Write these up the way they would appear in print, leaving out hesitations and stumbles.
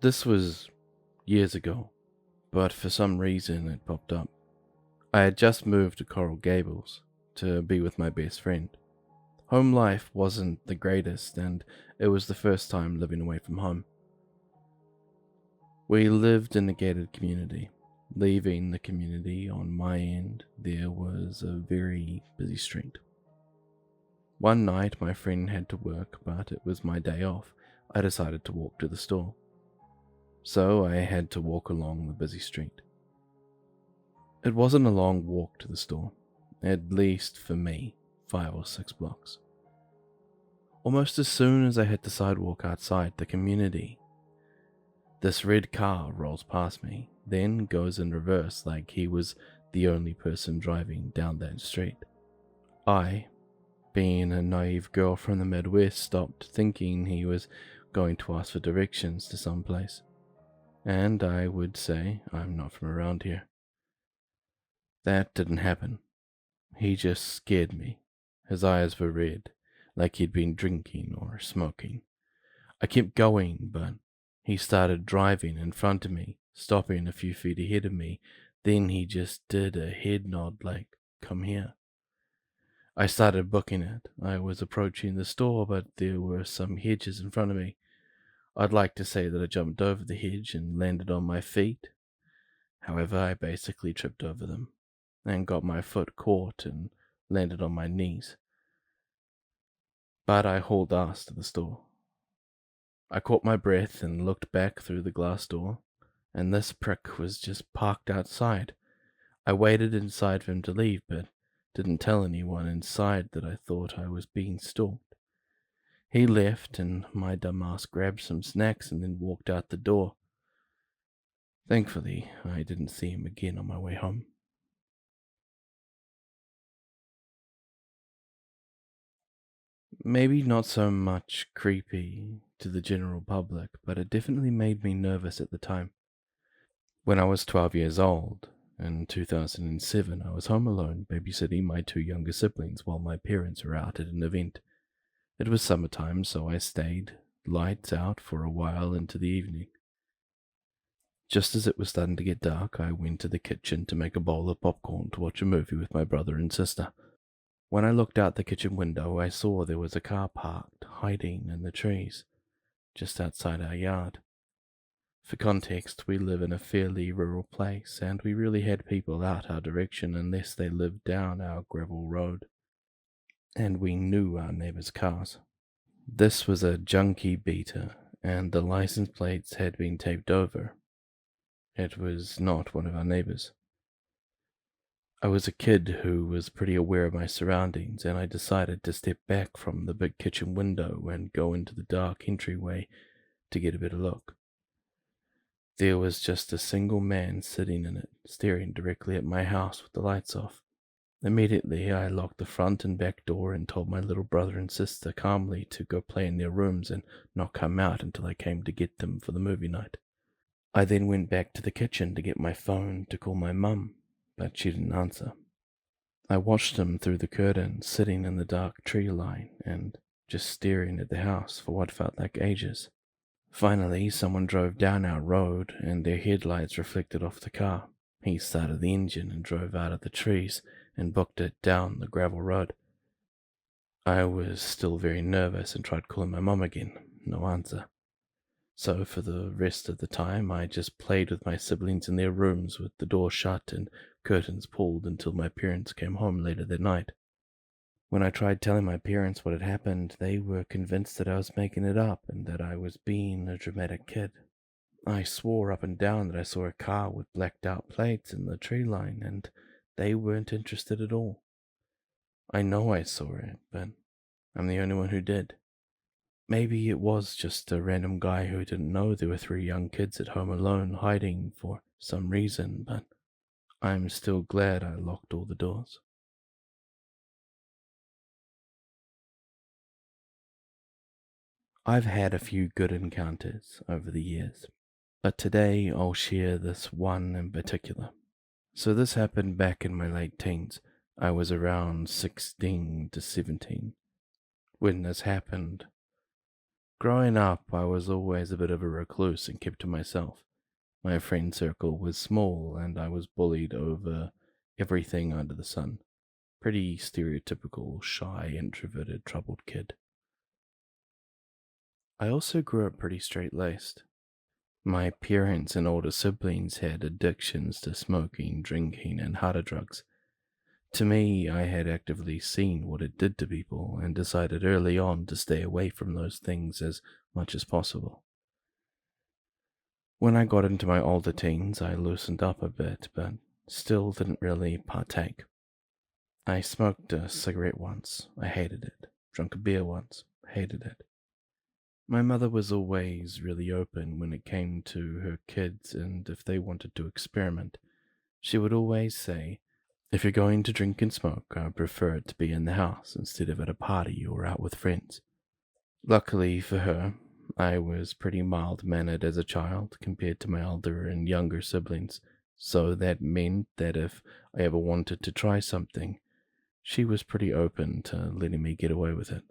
This was years ago, but for some reason it popped up. I had just moved to Coral Gables to be with my best friend. Home life wasn't the greatest, and it was the first time living away from home. We lived in a gated community. Leaving the community on my end, there was a very busy street. One night, my friend had to work, but it was my day off. I decided to walk to the store. So I had to walk along the busy street. It wasn't a long walk to the store, at least for me, 5 or 6 blocks. Almost as soon as I hit the sidewalk outside the community, this red car rolls past me, then goes in reverse like he was the only person driving down that street. I, being a naive girl from the Midwest, stopped thinking he was going to ask for directions to some place. And I would say, I'm not from around here. That didn't happen. He just scared me. His eyes were red, like he'd been drinking or smoking. I kept going, but he started driving in front of me, stopping a few feet ahead of me. Then he just did a head nod like, come here. I started booking it. I was approaching the store, but there were some hedges in front of me. I'd like to say that I jumped over the hedge and landed on my feet. However, I basically tripped over them and got my foot caught and landed on my knees. But I hauled ass to the store. I caught my breath and looked back through the glass door, and this prick was just parked outside. I waited inside for him to leave, but didn't tell anyone inside that I thought I was being stalked. He left, and my dumbass grabbed some snacks and then walked out the door. Thankfully, I didn't see him again on my way home. Maybe not so much creepy to the general public, but it definitely made me nervous at the time. When I was 12 years old, in 2007, I was home alone babysitting my 2 younger siblings while my parents were out at an event. It was summertime, so I stayed, lights out, for a while into the evening. Just as it was starting to get dark, I went to the kitchen to make a bowl of popcorn to watch a movie with my brother and sister. When I looked out the kitchen window, I saw there was a car parked, hiding in the trees, just outside our yard. For context, we live in a fairly rural place, and we really had people out our direction unless they lived down our gravel road, and we knew our neighbors' cars. This was a junkie beater, and the license plates had been taped over. It was not one of our neighbors. I was a kid who was pretty aware of my surroundings, and I decided to step back from the big kitchen window and go into the dark entryway to get a better look. There was just a single man sitting in it, staring directly at my house with the lights off. Immediately, I locked the front and back door and told my little brother and sister calmly to go play in their rooms and not come out until I came to get them for the movie night. I then went back to the kitchen to get my phone to call my mum, but she didn't answer. I watched him through the curtain, sitting in the dark tree line and just staring at the house for what felt like ages. Finally, someone drove down our road, and their headlights reflected off the car. He started the engine and drove out of the trees and booked it down the gravel road. I was still very nervous and tried calling my mum again. No answer. So for the rest of the time, I just played with my siblings in their rooms with the door shut and curtains pulled until my parents came home later that night. When I tried telling my parents what had happened, they were convinced that I was making it up and that I was being a dramatic kid. I swore up and down that I saw a car with blacked out plates in the tree line, and they weren't interested at all. I know I saw it, but I'm the only one who did. Maybe it was just a random guy who didn't know there were 3 young kids at home alone hiding for some reason, but I'm still glad I locked all the doors. I've had a few good encounters over the years, but today I'll share this one in particular. So this happened back in my late teens. I was around 16 to 17 when this happened. Growing up, I was always a bit of a recluse and kept to myself. My friend circle was small, and I was bullied over everything under the sun. Pretty stereotypical, shy, introverted, troubled kid. I also grew up pretty straight-laced. My parents and older siblings had addictions to smoking, drinking, and harder drugs. To me, I had actively seen what it did to people and decided early on to stay away from those things as much as possible. When I got into my older teens, I loosened up a bit, but still didn't really partake. I smoked a cigarette once, I hated it. Drank a beer once, hated it. My mother was always really open when it came to her kids, and if they wanted to experiment, she would always say, if you're going to drink and smoke, I prefer it to be in the house instead of at a party or out with friends. Luckily for her, I was pretty mild-mannered as a child compared to my older and younger siblings, so that meant that if I ever wanted to try something, she was pretty open to letting me get away with it.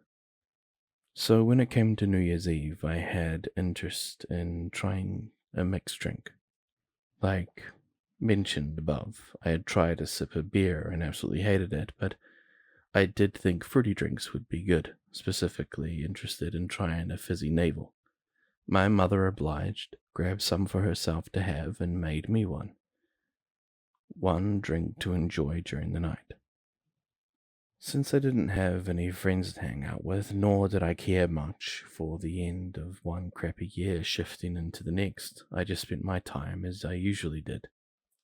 So when it came to New Year's Eve, I had interest in trying a mixed drink. Like mentioned above, I had tried a sip of beer and absolutely hated it, but I did think fruity drinks would be good, specifically interested in trying a fizzy navel. My mother obliged, grabbed some for herself to have, and made me one. One drink to enjoy during the night. Since I didn't have any friends to hang out with, nor did I care much for the end of one crappy year shifting into the next, I just spent my time as I usually did,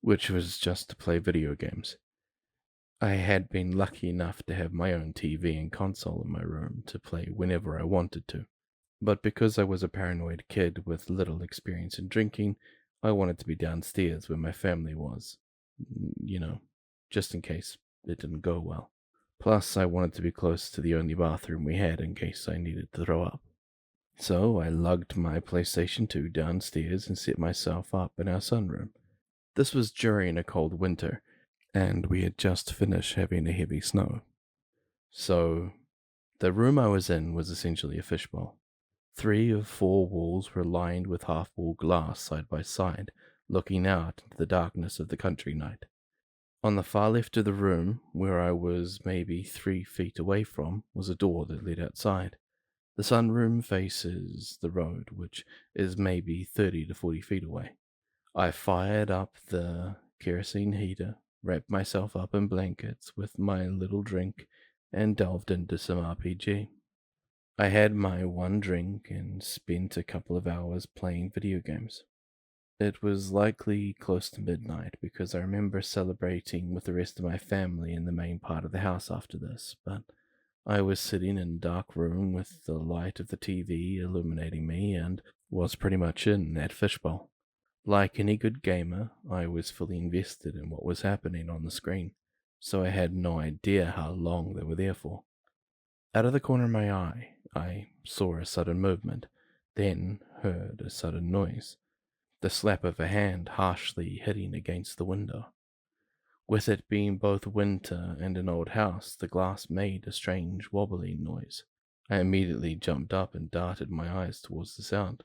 which was just to play video games. I had been lucky enough to have my own TV and console in my room to play whenever I wanted to, but because I was a paranoid kid with little experience in drinking, I wanted to be downstairs where my family was, you know, just in case it didn't go well. Plus, I wanted to be close to the only bathroom we had in case I needed to throw up. So I lugged my PlayStation 2 downstairs and set myself up in our sunroom. This was during a cold winter, and we had just finished having a heavy snow. So, the room I was in was essentially a fishbowl. 3 of 4 walls were lined with half-wall glass side by side, looking out into the darkness of the country night. On the far left of the room, where I was maybe 3 feet away from, was a door that led outside. The sunroom faces the road, which is maybe 30 to 40 feet away. I fired up the kerosene heater, wrapped myself up in blankets with my little drink, and delved into some RPG. I had my one drink and spent a couple of hours playing video games. It was likely close to midnight because I remember celebrating with the rest of my family in the main part of the house after this, but I was sitting in a dark room with the light of the TV illuminating me and was pretty much in that fishbowl. Like any good gamer, I was fully invested in what was happening on the screen, so I had no idea how long they were there for. Out of the corner of my eye, I saw a sudden movement, then heard a sudden noise. The slap of a hand harshly hitting against the window. With it being both winter and an old house, the glass made a strange wobbling noise. I immediately jumped up and darted my eyes towards the sound.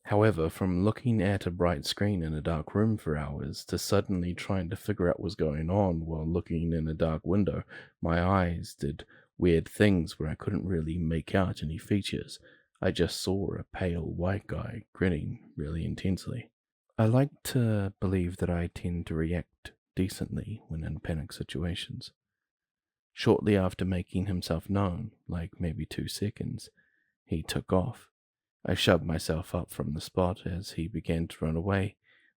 However, from looking at a bright screen in a dark room for hours to suddenly trying to figure out what's going on while looking in a dark window, my eyes did weird things where I couldn't really make out any features. I just saw a pale white guy grinning really intensely. I like to believe that I tend to react decently when in panic situations. Shortly after making himself known, like maybe 2 seconds, he took off. I shoved myself up from the spot as he began to run away,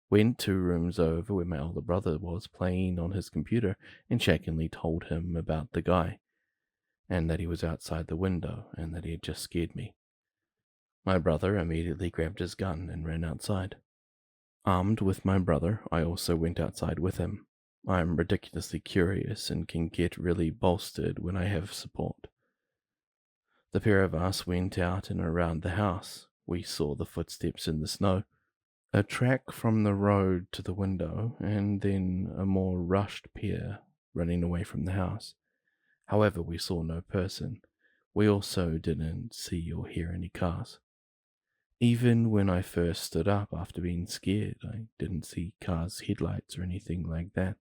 went 2 rooms over where my older brother was playing on his computer, and shakingly told him about the guy, and that he was outside the window, and that he had just scared me. My brother immediately grabbed his gun and ran outside. Armed with my brother, I also went outside with him. I am ridiculously curious and can get really bolstered when I have support. The pair of us went out and around the house. We saw the footsteps in the snow, a track from the road to the window, and then a more rushed pair running away from the house. However, we saw no person. We also didn't see or hear any cars. Even when I first stood up after being scared, I didn't see cars' headlights or anything like that.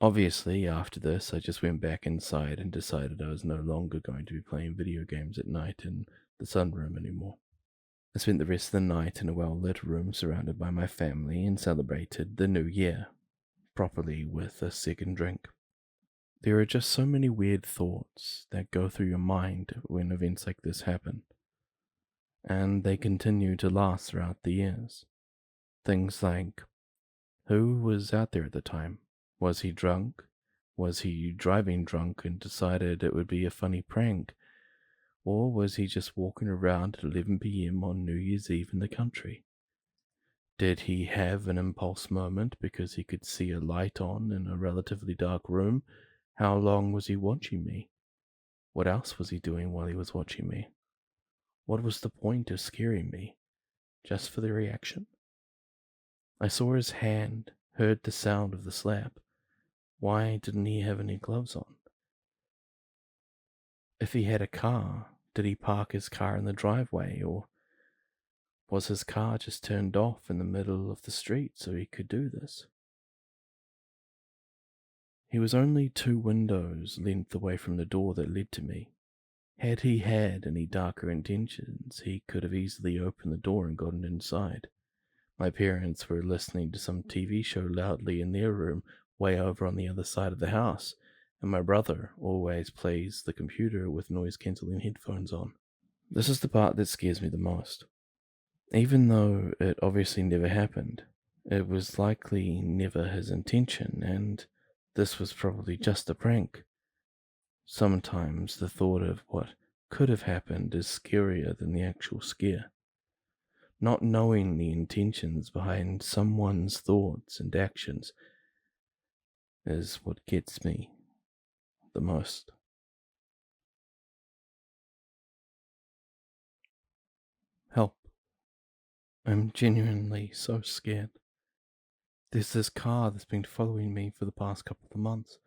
Obviously, after this, I just went back inside and decided I was no longer going to be playing video games at night in the sunroom anymore. I spent the rest of the night in a well-lit room surrounded by my family and celebrated the new year, properly with a second drink. There are just so many weird thoughts that go through your mind when events like this happen, and they continue to last throughout the years. Things like, who was out there at the time? Was he drunk? Was he driving drunk and decided it would be a funny prank? Or was he just walking around at 11 p.m. on New Year's Eve in the country? Did he have an impulse moment because he could see a light on in a relatively dark room? How long was he watching me? What else was he doing while he was watching me? What was the point of scaring me? Just for the reaction? I saw his hand, heard the sound of the slap. Why didn't he have any gloves on? If he had a car, did he park his car in the driveway, or was his car just turned off in the middle of the street so he could do this? He was only 2 windows length away from the door that led to me. Had he had any darker intentions, he could have easily opened the door and gotten inside. My parents were listening to some TV show loudly in their room, way over on the other side of the house, and my brother always plays the computer with noise-cancelling headphones on. This is the part that scares me the most. Even though it obviously never happened, it was likely never his intention, and this was probably just a prank. Sometimes the thought of what could have happened is scarier than the actual scare. Not knowing the intentions behind someone's thoughts and actions is what gets me the most. Help. I'm genuinely so scared. There's this car that's been following me for the past couple of months.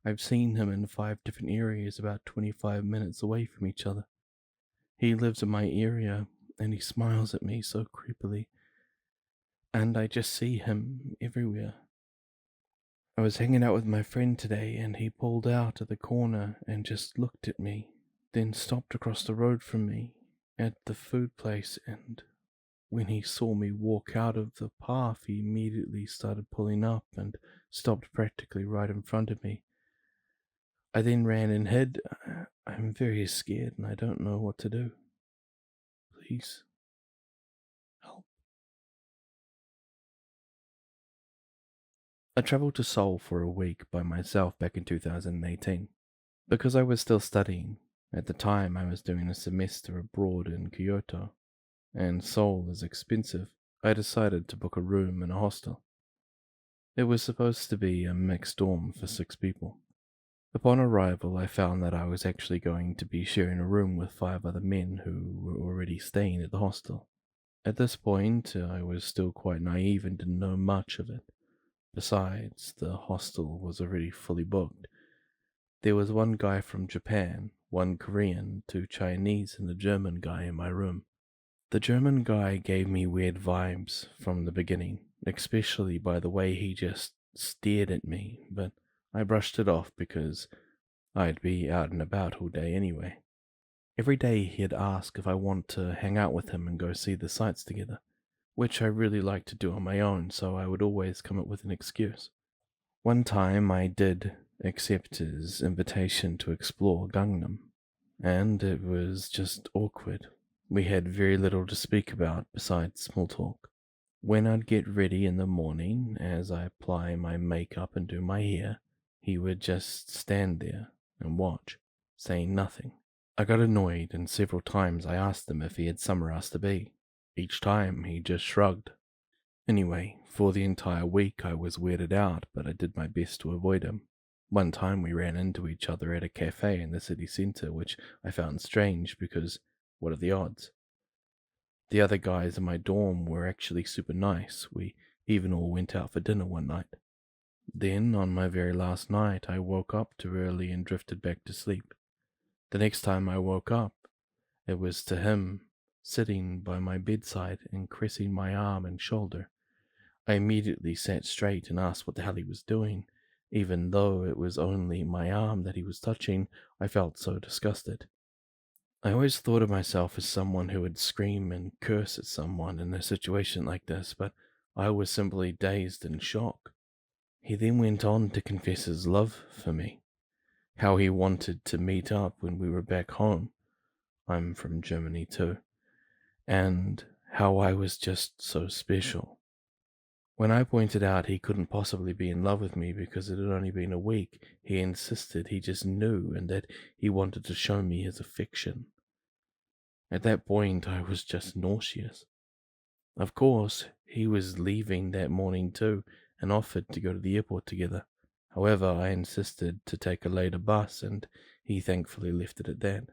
I've seen him in 5 different areas about 25 minutes away from each other. He lives in my area, and he smiles at me so creepily, and I just see him everywhere. I was hanging out with my friend today, and he pulled out at the corner and just looked at me, then stopped across the road from me at the food place, and when he saw me walk out of the path, he immediately started pulling up and stopped practically right in front of me. I then ran and hid. I'm very scared and I don't know what to do. Please, help. I traveled to Seoul for a week by myself back in 2018. Because I was still studying, at the time I was doing a semester abroad in Kyoto, and Seoul is expensive, I decided to book a room in a hostel. It was supposed to be a mixed dorm for 6 people. Upon arrival, I found that I was actually going to be sharing a room with 5 other men who were already staying at the hostel. At this point, I was still quite naive and didn't know much of it. Besides, the hostel was already fully booked. There was 1 guy from Japan, 1 Korean, 2 Chinese, and a German guy in my room. The German guy gave me weird vibes from the beginning, especially by the way he just stared at me, but I brushed it off because I'd be out and about all day anyway. Every day he'd ask if I want to hang out with him and go see the sights together, which I really like to do on my own, so I would always come up with an excuse. One time I did accept his invitation to explore Gangnam, and it was just awkward. We had very little to speak about besides small talk. When I'd get ready in the morning, as I apply my makeup and do my hair, he would just stand there and watch, saying nothing. I got annoyed, and several times I asked him if he had somewhere else to be. Each time he just shrugged. Anyway, for the entire week I was weirded out, but I did my best to avoid him. One time we ran into each other at a cafe in the city centre, which I found strange because what are the odds? The other guys in my dorm were actually super nice. We even all went out for dinner one night. Then, on my very last night, I woke up too early and drifted back to sleep. The next time I woke up, it was to him sitting by my bedside and caressing my arm and shoulder. I immediately sat straight and asked what the hell he was doing. Even though it was only my arm that he was touching, I felt so disgusted. I always thought of myself as someone who would scream and curse at someone in a situation like this, but I was simply dazed in shock. He then went on to confess his love for me, how he wanted to meet up when we were back home. I'm from Germany too. And how I was just so special. When I pointed out he couldn't possibly be in love with me because it had only been a week, he insisted he just knew and that he wanted to show me his affection. At that point, I was just nauseous. Of course, he was leaving that morning too and offered to go to the airport together. However, I insisted to take a later bus and he thankfully left it at that.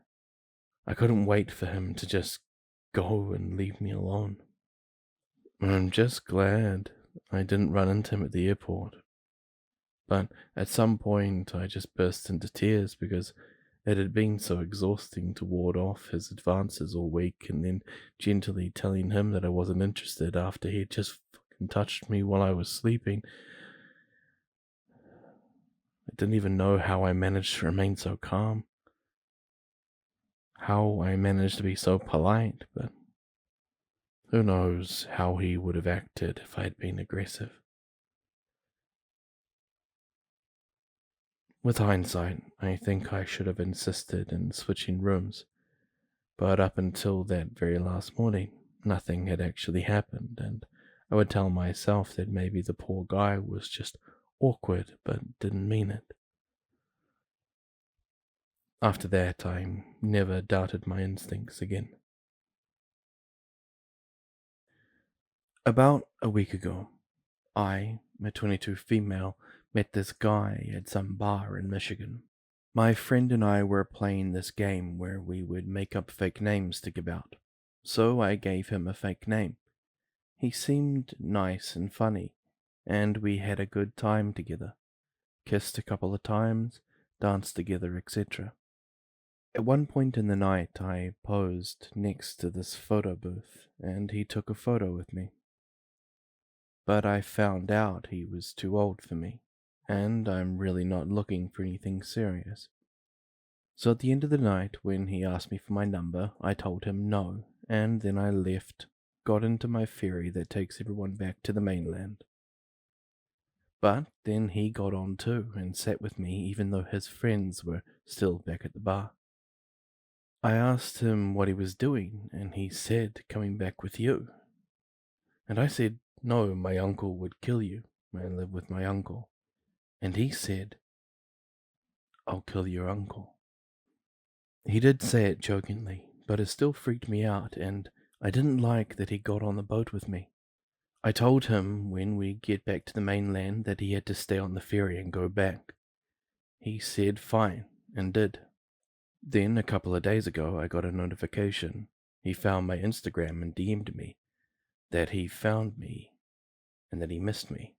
I couldn't wait for him to just go and leave me alone. I'm just glad I didn't run into him at the airport. But at some point I just burst into tears because it had been so exhausting to ward off his advances all week and then gently telling him that I wasn't interested after he had just fucking touched me while I was sleeping. I didn't even know how I managed to remain so calm. How I managed to be so polite, but who knows how he would have acted if I had been aggressive. With hindsight, I think I should have insisted in switching rooms, but up until that very last morning, nothing had actually happened, and I would tell myself that maybe the poor guy was just awkward but didn't mean it. After that, I never doubted my instincts again. About a week ago, I, a 22 female, met this guy at some bar in Michigan. My friend and I were playing this game where we would make up fake names to give out. So I gave him a fake name. He seemed nice and funny, and we had a good time together. Kissed a couple of times, danced together, etc. At one point in the night, I posed next to this photo booth, and he took a photo with me. But I found out he was too old for me, and I'm really not looking for anything serious. So at the end of the night, when he asked me for my number, I told him no, and then I left, got into my ferry that takes everyone back to the mainland. But then he got on too, and sat with me even though his friends were still back at the bar. I asked him what he was doing, and he said, coming back with you. And I said, no, my uncle would kill you. I live with my uncle. And he said, I'll kill your uncle. He did say it jokingly, but it still freaked me out, and I didn't like that he got on the boat with me. I told him when we get back to the mainland that he had to stay on the ferry and go back. He said fine, and did. Then, a couple of days ago, I got a notification. He found my Instagram and DM'd me that he found me and that he missed me.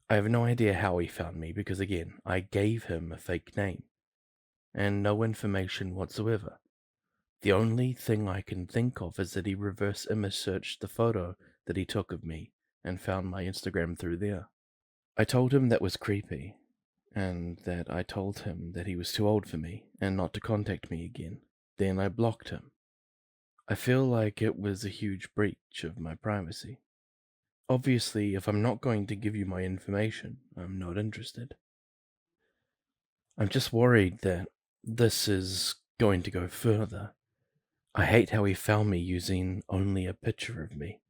I have no idea how he found me because, again, I gave him a fake name and no information whatsoever. The only thing I can think of is that he reverse image searched the photo that he took of me and found my Instagram through there. I told him that was creepy, and that I told him that he was too old for me and not to contact me again. Then I blocked him. I feel like it was a huge breach of my privacy. Obviously, if I'm not going to give you my information, I'm not interested. I'm just worried that this is going to go further. I hate how he found me using only a picture of me.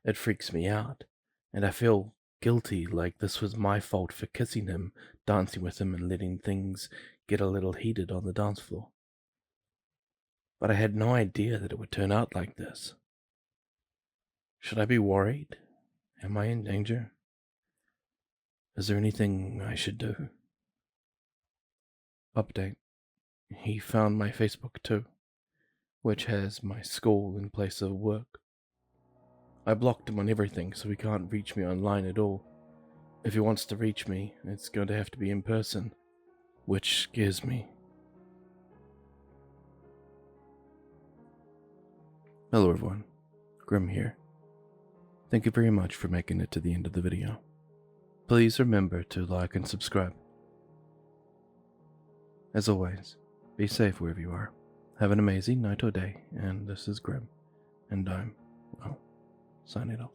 It freaks me out, and I feel guilty like this was my fault for kissing him, dancing with him, and letting things get a little heated on the dance floor. But I had no idea that it would turn out like this. Should I be worried? Am I in danger? Is there anything I should do? Update. He found my Facebook too, which has my school in place of work. I blocked him on everything so he can't reach me online at all. If he wants to reach me, it's going to have to be in person, which scares me. Hello everyone, Grimm here. Thank you very much for making it to the end of the video. Please remember to like and subscribe. As always, be safe wherever you are. Have an amazing night or day, and this is Grimm, and I'm, well, signing off.